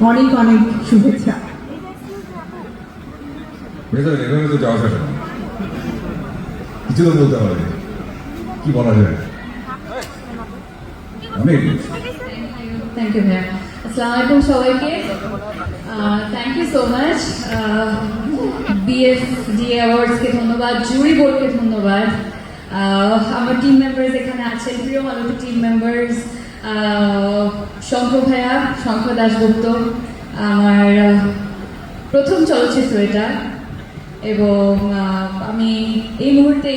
অনেক অনেক শুভেচ্ছা। এভাবে তো যাওয়া যাবে না, কিছু তো বলতে হবে, কি বলা যায় অনেক। থ্যাংক ইউ ভাইয়া। আসসালামু আলাইকুম সবাইকে। Thank you so much. BFD অ্যাওয়ার্ডসকে ধন্যবাদ, জুরি বোর্ডকে ধন্যবাদ, আমার টিম মেম্বার্স এখানে আছেন, প্রিয় মালতী টিম মেম্বার্স, শঙ্খ ভাইয়া, শঙ্খ দাশগুপ্ত, আমার প্রথম চলচ্চিত্র এটা, এবং আমি এই মুহূর্তে